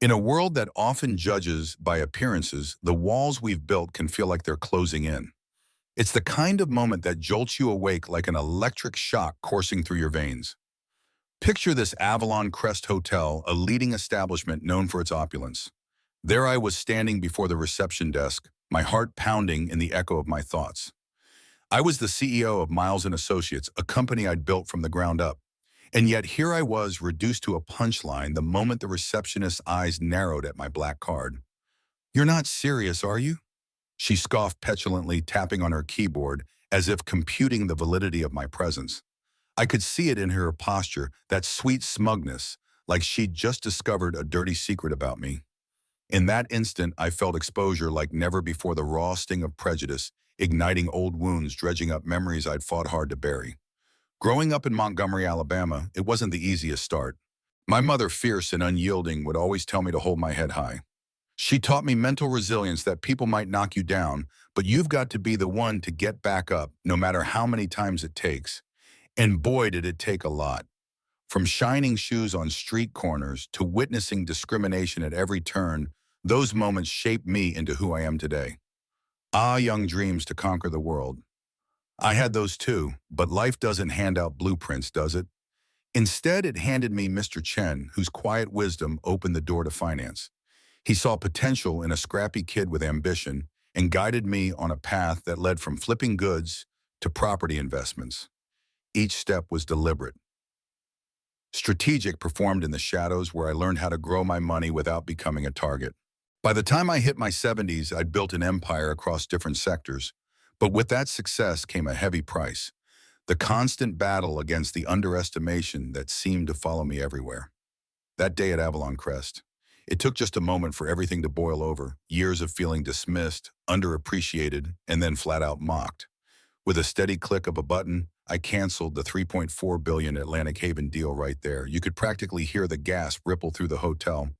In a world that often judges by appearances, the walls we've built can feel like they're closing in. It's the kind of moment that jolts you awake like an electric shock coursing through your veins. Picture this Avalon Crest Hotel, a leading establishment known for its opulence. There I was standing before the reception desk, my heart pounding in the echo of my thoughts. I was the CEO of Miles& Associates, a company I'd built from the ground up. And yet here I was reduced to a punchline the moment the receptionist's eyes narrowed at my black card. "You're not serious, are you?" She scoffed petulantly, tapping on her keyboard as if computing the validity of my presence. I could see it in her posture, that sweet smugness, like she'd just discovered a dirty secret about me. In that instant, I felt exposure like never before, the raw sting of prejudice, igniting old wounds, dredging up memories I'd fought hard to bury. Growing up in Montgomery, Alabama, it wasn't the easiest start. My mother, fierce and unyielding, would always tell me to hold my head high. She taught me mental resilience, that people might knock you down, but you've got to be the one to get back up, no matter how many times it takes. And boy, did it take a lot. From shining shoes on street corners to witnessing discrimination at every turn, those moments shaped me into who I am today. Ah, young dreams to conquer the world. I had those too, but life doesn't hand out blueprints, does it? Instead, it handed me Mr. Chen, whose quiet wisdom opened the door to finance. He saw potential in a scrappy kid with ambition and guided me on a path that led from flipping goods to property investments. Each step was deliberate. Strategic, performed in the shadows, where I learned how to grow my money without becoming a target. By the time I hit my 70s, I'd built an empire across different sectors. But with that success came a heavy price: the constant battle against the underestimation that seemed to follow me everywhere. That day at Avalon Crest, it took just a moment for everything to boil over. Years of feeling dismissed, underappreciated, and then flat out mocked. With a steady click of a button, I canceled the $3.4 billion Atlantic Haven deal right there. You could practically hear the gasp ripple through the hotel.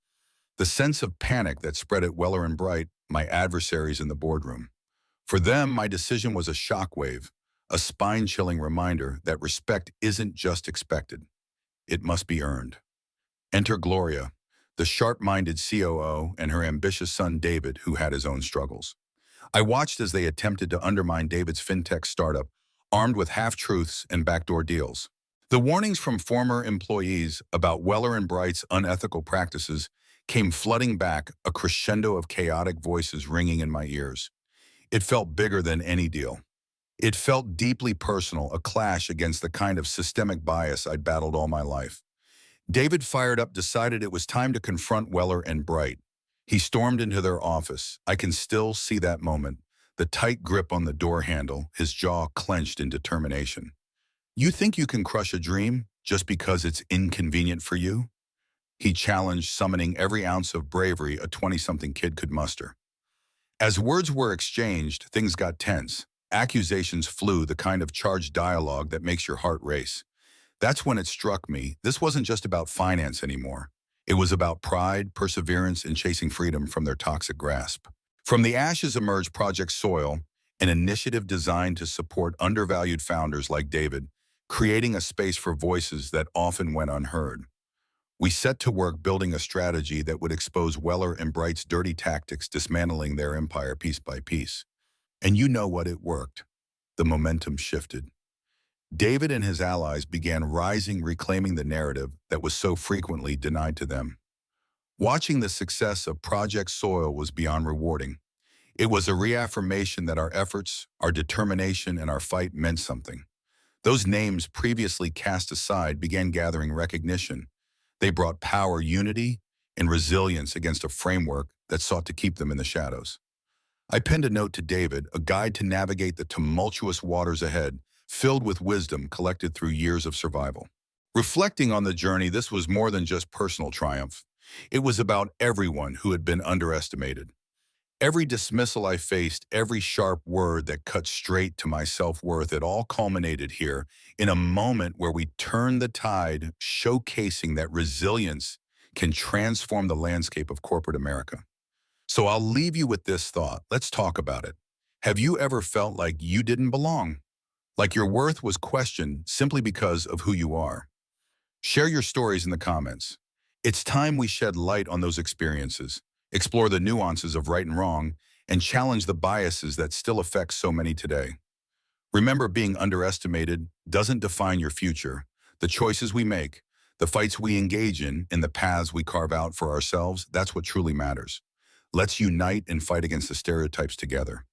The sense of panic that spread at Weller and Bright, my adversaries in the boardroom. For them, my decision was a shockwave, a spine-chilling reminder that respect isn't just expected. It must be earned. Enter Gloria, the sharp-minded COO, and her ambitious son David, who had his own struggles. I watched as they attempted to undermine David's fintech startup, armed with half-truths and backdoor deals. The warnings from former employees about Weller and Bright's unethical practices came flooding back, a crescendo of chaotic voices ringing in my ears. It felt bigger than any deal. It felt deeply personal, a clash against the kind of systemic bias I'd battled all my life. David, fired up, decided it was time to confront Weller and Bright. He stormed into their office. I can still see that moment, the tight grip on the door handle, his jaw clenched in determination. "You think you can crush a dream just because it's inconvenient for you?" He challenged, summoning every ounce of bravery a 20-something kid could muster. As words were exchanged, things got tense. Accusations flew, the kind of charged dialogue that makes your heart race. That's when it struck me, this wasn't just about finance anymore. It was about pride, perseverance, and chasing freedom from their toxic grasp. From the ashes emerged Project Soil, an initiative designed to support undervalued founders like David, creating a space for voices that often went unheard. We set to work building a strategy that would expose Weller and Bright's dirty tactics, dismantling their empire piece by piece. And you know what? It worked. The momentum shifted. David and his allies began rising, reclaiming the narrative that was so frequently denied to them. Watching the success of Project Soil was beyond rewarding. It was a reaffirmation that our efforts, our determination, and our fight meant something. Those names previously cast aside began gathering recognition. They brought power, unity, and resilience against a framework that sought to keep them in the shadows. I penned a note to David, a guide to navigate the tumultuous waters ahead, filled with wisdom collected through years of survival. Reflecting on the journey, this was more than just personal triumph. It was about everyone who had been underestimated. Every dismissal I faced, every sharp word that cut straight to my self-worth, it all culminated here in a moment where we turned the tide, showcasing that resilience can transform the landscape of corporate America. So I'll leave you with this thought. Let's talk about it. Have you ever felt like you didn't belong? Like your worth was questioned simply because of who you are? Share your stories in the comments. It's time we shed light on those experiences, explore the nuances of right and wrong, and challenge the biases that still affect so many today. Remember, being underestimated doesn't define your future. The choices we make, the fights we engage in, and the paths we carve out for ourselves, that's what truly matters. Let's unite and fight against the stereotypes together.